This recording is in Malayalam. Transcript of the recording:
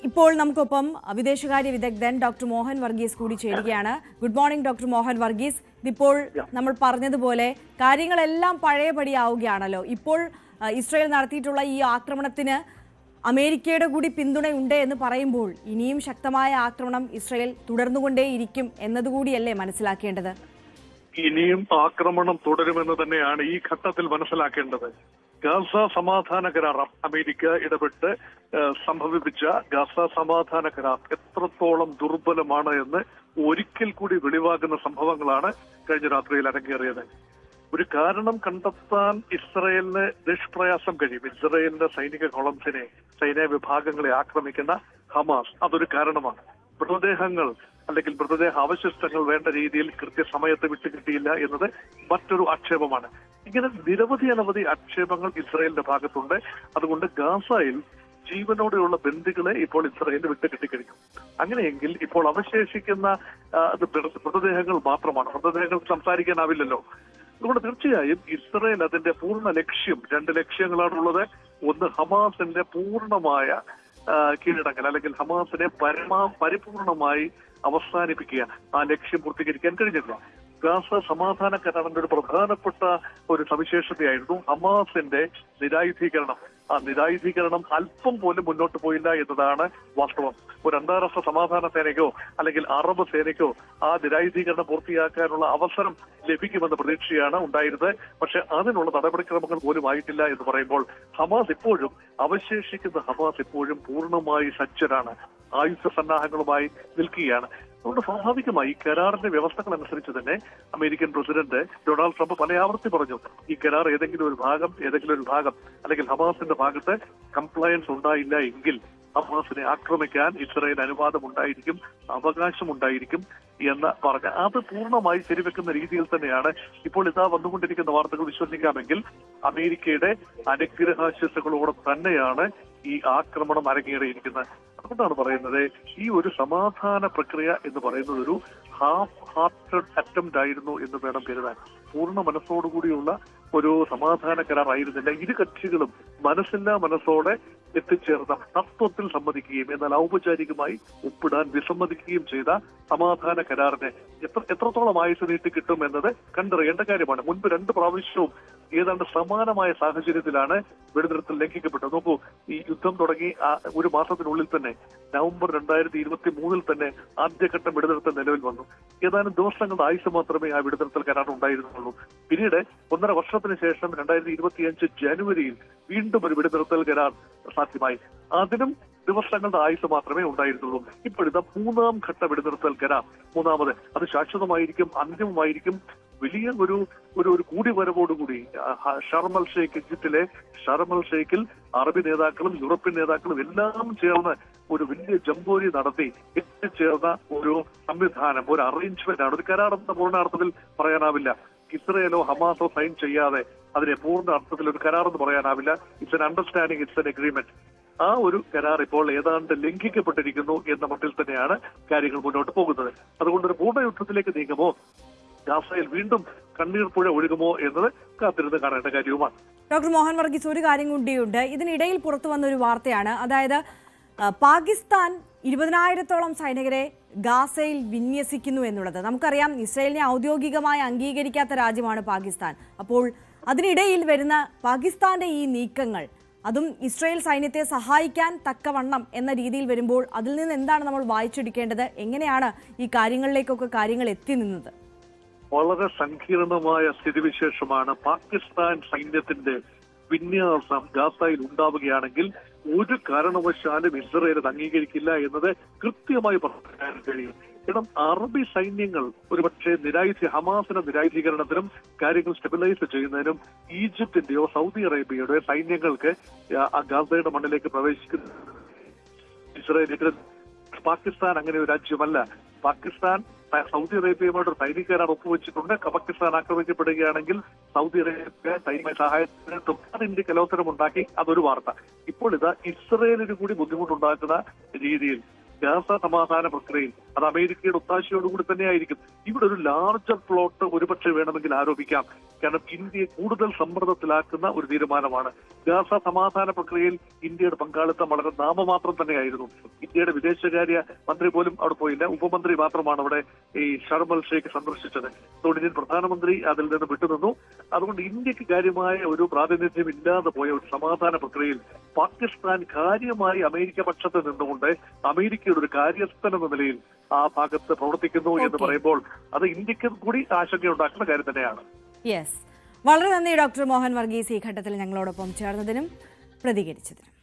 ഇപ്പോൾ നമുക്കൊപ്പം വിദേശകാര്യ വിദഗ്ധൻ ഡോക്ടർ മോഹൻ വർഗീസ് കൂടി ചേരുകയാണ്. Good morning doctor Mohan Varghese. ഇപ്പോൾ നമ്മൾ പറഞ്ഞതുപോലെ കാര്യങ്ങളെല്ലാം പഴയപടിയാവുകയാണല്ലോ. ഇപ്പോൾ ഇസ്രായേൽ നടത്തിയിട്ടുള്ള ഈ ആക്രമണത്തിന് അമേരിക്കയുടെ കൂടി പിന്തുണയുണ്ട് എന്ന് പറയുമ്പോൾ ഇനിയും ശക്തമായ ആക്രമണം ഇസ്രായേൽ തുടർന്നുകൊണ്ടേയിരിക്കും എന്നതുകൂടിയല്ലേ മനസ്സിലാക്കേണ്ടത്? ഇനിയും ആക്രമണം തുടരുമെന്ന് തന്നെയാണ് ഈ ഘട്ടത്തിൽ മനസ്സിലാക്കേണ്ടത്. ഗാസ സമാധാന കരാർ അമേരിക്ക ഇടപെട്ട് സംഭവിപ്പിച്ച ഗാസ സമാധാന കരാർ എത്രത്തോളം ദുർബലമാണ് എന്ന് ഒരിക്കൽ കൂടി വെളിവാകുന്ന സംഭവങ്ങളാണ് കഴിഞ്ഞ രാത്രിയിൽ അരങ്ങേറിയത്. ഒരു കാരണം കണ്ടെത്താൻ ഇസ്രയേലിന് നിഷ്പ്രയാസം കഴിയും. ഇസ്രയേലിന്റെ സൈനിക കൊളംസിനെ, സൈനിക വിഭാഗങ്ങളെ ആക്രമിക്കുന്ന ഹമാസ് അതൊരു കാരണമാണ്. മൃതദേഹങ്ങൾ അല്ലെങ്കിൽ മൃതദേഹ അവശിഷ്ടങ്ങൾ വേണ്ട രീതിയിൽ കൃത്യസമയത്ത് വിട്ടുകിട്ടിയില്ല എന്നത് മറ്റൊരു ആക്ഷേപമാണ്. ഇങ്ങനെ നിരവധി അനവധി ആക്ഷേപങ്ങൾ ഇസ്രയേലിന്റെ ഭാഗത്തുണ്ട്. അതുകൊണ്ട് ഗാസയിൽ ജീവനോടെയുള്ള ബന്ദികളെ ഇപ്പോൾ ഇസ്രയേൽ വിട്ടുകിട്ടിക്കഴിഞ്ഞു. അങ്ങനെയെങ്കിൽ ഇപ്പോൾ അവശേഷിക്കുന്ന മൃതദേഹങ്ങൾ മാത്രമാണ്. മൃതദേഹങ്ങൾ സംസാരിക്കാനാവില്ലല്ലോ. അതുകൊണ്ട് തീർച്ചയായും ഇസ്രയേൽ അതിന്റെ പൂർണ്ണ ലക്ഷ്യം, 2 ലക്ഷ്യങ്ങളാണുള്ളത്. ഒന്ന്, ഹമാസിന്റെ പൂർണ്ണമായ കീഴടങ്ങൽ അല്ലെങ്കിൽ ഹമാസിനെ പരിപൂർണമായി അവസാനിപ്പിക്കുക. ആ ലക്ഷ്യം പൂർത്തീകരിക്കാൻ കഴിഞ്ഞില്ല. ഗാസ സമാധാന കരാറിന്റെ ഒരു പ്രധാനപ്പെട്ട ഒരു സവിശേഷതയായിരുന്നു ഹമാസിന്റെ നിരായുധീകരണം. ആ നിരായുധീകരണം അല്പം പോലും മുന്നോട്ട് പോയില്ല എന്നതാണ് വാസ്തവം. ഒരു അന്താരാഷ്ട്ര സമാധാന സേനയ്ക്കോ അല്ലെങ്കിൽ അറബ് സേനയ്ക്കോ ആ നിരായുധീകരണം പൂർത്തിയാക്കാനുള്ള അവസരം ലഭിക്കുമെന്ന പ്രതീക്ഷയാണ് ഉണ്ടായിരുന്നത്. പക്ഷെ അതിനുള്ള നടപടിക്രമങ്ങൾ പോലും ആയിട്ടില്ല എന്ന് പറയുമ്പോൾ അവശേഷിക്കുന്ന ഹമാസ് ഇപ്പോഴും പൂർണ്ണമായി സജ്ജരാണ്, ആയുധ സന്നാഹങ്ങളുമായി നിൽക്കുകയാണ്. അതുകൊണ്ട് സ്വാഭാവികമായി കരാറിന്റെ വ്യവസ്ഥകൾ അനുസരിച്ച് തന്നെ അമേരിക്കൻ പ്രസിഡന്റ് ഡൊണാൾഡ് ട്രംപ് പല ആവർത്തി പറഞ്ഞു, ഈ കരാർ ഏതെങ്കിലും ഒരു ഭാഗം അല്ലെങ്കിൽ ഹമാസിന്റെ ഭാഗത്ത് കംപ്ലയൻസ് ഉണ്ടായില്ല എങ്കിൽ ഹമാസിനെ ആക്രമിക്കാൻ ഇസ്രായേൽ അനുവാദം ഉണ്ടായിരിക്കും, അവകാശമുണ്ടായിരിക്കും എന്ന് പറഞ്ഞ അത് പൂർണ്ണമായി ശരിവെക്കുന്ന രീതിയിൽ തന്നെയാണ് ഇപ്പോൾ ഇതാ വന്നുകൊണ്ടിരിക്കുന്ന വാർത്തകൾ വിശ്വസിക്കാമെങ്കിൽ അമേരിക്കയുടെ അനുഗ്രഹാശിസുകളോടെ തന്നെയാണ് ഈ ആക്രമണം അരങ്ങേറിയിരിക്കുന്നത്. അതുകൊണ്ടാണ് പറയുന്നത് ഈ ഒരു സമാധാന പ്രക്രിയ എന്ന് പറയുന്നത് ഒരു ഹാഫ് ഹാർട്ടഡ് അറ്റംപ്റ്റ് ആയിരുന്നു എന്ന് വേണം കരുതാൻ. പൂർണ്ണ മനസ്സോടുകൂടിയുള്ള ഒരു സമാധാന കരാർ ആയിരുന്നില്ല. ഇരു കക്ഷികളും മനസ്സില്ലാ മനസ്സോടെ എത്തിച്ചേർന്ന തത്വത്തിൽ സമ്മതിക്കുകയും എന്നാൽ ഔപചാരികമായി ഒപ്പിടാൻ വിസമ്മതിക്കുകയും ചെയ്ത സമാധാന കരാറിന് എത്രത്തോളം ആയുസ് നീട്ടി കിട്ടും എന്നത് കണ്ടറിയേണ്ട കാര്യമാണ്. മുൻപ് 2 പ്രാവശ്യവും ഏതാണ്ട് സമാനമായ സാഹചര്യത്തിലാണ് വെടിനിർത്തൽ ലംഘിക്കപ്പെട്ടത്. നോക്കൂ, ഈ യുദ്ധം തുടങ്ങി ഒരു മാസത്തിനുള്ളിൽ തന്നെ നവംബർ 2023 തന്നെ ആദ്യഘട്ടം വെടിനിർത്തൽ നിലവിൽ വന്നു. ഏതാനും ദിവസങ്ങളുടെ ആയുസ് മാത്രമേ ആ വെടിനിർത്തൽ കരാർ ഉണ്ടായിരുന്നുള്ളൂ. പിന്നീട് 1.5 വർഷത്തിന് ശേഷം 2025 ജനുവരിയിൽ വീണ്ടും ഒരു വെടിനിർത്തൽ കരാർ സാധ്യമായി. അതിനും ദിവസങ്ങളുടെ ആയുസ് മാത്രമേ ഉണ്ടായിരുന്നുള്ളൂ. ഇപ്പോഴിതാ 3ാം ഘട്ട വെടിനിർത്തൽ കരാർ, മൂന്നാമത്, അത് ശാശ്വതമായിരിക്കും, അന്തിമമായിരിക്കും. വലിയ ഒരു കൂടിവരവോടുകൂടി ഷർമൽ ഷെയ്ഖ്, ഈജിപ്തിലെ ഷർമൽ ഷെയ്ഖിൽ അറബി നേതാക്കളും യൂറോപ്യൻ നേതാക്കളും എല്ലാം ചേർന്ന് ഒരു വലിയ ജംബോരി നടത്തി എത്തിച്ചേർന്ന ഒരു സംവിധാനം, ഒരു അറേഞ്ച്മെന്റ് ആണ്. ഒരു കരാറെന്ന പൂർണ്ണാർത്ഥത്തിൽ പറയാനാവില്ല. ഇസ്രയേലോ ഹമാസോ സൈൻ ചെയ്യാതെ അതിനെ പൂർണ്ണ അർത്ഥത്തിൽ ഒരു കരാറെന്ന് പറയാനാവില്ല. It's an understanding, it's an agreement. ആ ഒരു കരാർ ഇപ്പോൾ ഏതാണ്ട് ലംഘിക്കപ്പെട്ടിരിക്കുന്നു എന്ന മട്ടിൽ തന്നെയാണ് കാര്യങ്ങൾ മുന്നോട്ട് പോകുന്നത്. അതുകൊണ്ട് ഒരു പൂർണ്ണ യുദ്ധത്തിലേക്ക് നീങ്ങുമോ, ഗാസയിൽ വീണ്ടും കണ്ണീർ പുഴ ഒഴുകുമോ എന്നത് കാത്തിരുന്ന് കാണേണ്ട കാര്യവുമാണ്. ഡോക്ടർ മോഹൻ വർഗീസ്, ഒരു കാര്യം കൂടിയുണ്ട്. ഇതിനിടയിൽ പുറത്തു വന്ന ഒരു വാർത്തയാണ്, അതായത് പാകിസ്ഥാൻ 20,000-ഓളം സൈനികരെ ഗാസയിൽ വിന്യസിക്കുന്നു എന്നുള്ളത്. നമുക്കറിയാം, ഇസ്രായേലിനെ ഔദ്യോഗികമായി അംഗീകരിക്കാത്ത രാജ്യമാണ് പാകിസ്ഥാൻ. അപ്പോൾ അതിനിടയിൽ വരുന്ന പാകിസ്ഥാന്റെ ഈ നീക്കങ്ങൾ, അതും ഇസ്രായേൽ സൈന്യത്തെ സഹായിക്കാൻ തക്കവണ്ണം എന്ന രീതിയിൽ വരുമ്പോൾ അതിൽ നിന്ന് എന്താണ് നമ്മൾ വായിച്ചെടുക്കേണ്ടത്? എങ്ങനെയാണ് ഈ കാര്യങ്ങൾ എത്തി നിന്നത്? വളരെ സങ്കീർണമായ സ്ഥിതിവിശേഷമാണ്. പാകിസ്ഥാൻ സൈന്യത്തിന്റെ വിന്യാസം ഗാസയിൽ ഉണ്ടാവുകയാണെങ്കിൽ ഒരു കാരണവശാലും ഇസ്രയേൽ അത് അംഗീകരിക്കില്ല എന്നത് കൃത്യമായി പറയാൻ കഴിയും. കാരണം അറബി സൈന്യങ്ങൾ ഒരുപക്ഷെ ഹമാസിന്റെ നിരായുധീകരണത്തിനും കാര്യങ്ങൾ സ്റ്റെബിലൈസ് ചെയ്യുന്നതിനും ഈജിപ്തിന്റെയോ സൗദി അറേബ്യയുടെയോ സൈന്യങ്ങൾക്ക് ഗാസയുടെ മണ്ണിലേക്ക് പ്രവേശിക്കുന്ന ഇസ്രയേലിന് പാകിസ്ഥാൻ അങ്ങനെ ഒരു രാജ്യമല്ല. പാകിസ്ഥാൻ സൗദി അറേബ്യയുമായിട്ട് സൈനിക കരാർ ഒപ്പുവെച്ചിട്ടുണ്ട്. പാകിസ്ഥാൻ ആക്രമിക്കപ്പെടുകയാണെങ്കിൽ സൗദി അറേബ്യ സൈനിക സഹായത്തിനെത്തും. അതിന്റെ കലോത്തരമുണ്ടാക്കി അതൊരു വാർത്ത. ഇപ്പോൾ ഇതാ ഇസ്രയേലിന് കൂടി ബുദ്ധിമുട്ടുണ്ടാക്കുന്ന രീതിയിൽ ഗാസ സമാധാന പ്രക്രിയയിൽ അത് അമേരിക്കയുടെ ഒത്താശയോടുകൂടി തന്നെയായിരിക്കും. ഇവിടെ ഒരു ലാർജർ പ്ലോട്ട് ഒരുപക്ഷെ വേണമെങ്കിൽ ആരോപിക്കാം. കാരണം ഇന്ത്യയെ കൂടുതൽ സമ്മർദ്ദത്തിലാക്കുന്ന ഒരു തീരുമാനമാണ്. ഗാസ സമാധാന പ്രക്രിയയിൽ ഇന്ത്യയുടെ പങ്കാളിത്തം വളരെ നാമമാത്രം തന്നെയായിരുന്നു. ഇന്ത്യയുടെ വിദേശകാര്യ മന്ത്രി പോലും അവിടെ പോയില്ല. ഉപമന്ത്രി മാത്രമാണ് അവിടെ ഈ ഷർമൽ ഷേഖ് സന്ദർശിച്ചത്. അതുകൊണ്ട് ഇന്ത്യൻ പ്രധാനമന്ത്രി അതിൽ നിന്ന് വിട്ടുനിന്നു. അതുകൊണ്ട് ഇന്ത്യക്ക് കാര്യമായ ഒരു പ്രാതിനിധ്യം ഇല്ലാതെ പോയ ഒരു സമാധാന പ്രക്രിയയിൽ പാകിസ്ഥാൻ കാര്യമായി അമേരിക്ക പക്ഷത്ത് നിന്നുകൊണ്ട് അമേരിക്കയുടെ ഒരു കാര്യസ്ഥൻ എന്ന നിലയിൽ ആ ഭാഗത്ത് പ്രവർത്തിക്കുന്നു എന്ന് പറയുമ്പോൾ അത് ഇന്ത്യക്ക് കൂടി ആശങ്കയുണ്ടാക്കുന്ന കാര്യം തന്നെയാണ്. യെസ്, വളരെ നന്ദി ഡോക്ടർ മോഹൻ വർഗീസ് ഈ ഘട്ടത്തിൽ ഞങ്ങളോടൊപ്പം ചേർന്നതിനും പ്രതികരിച്ചതിനും.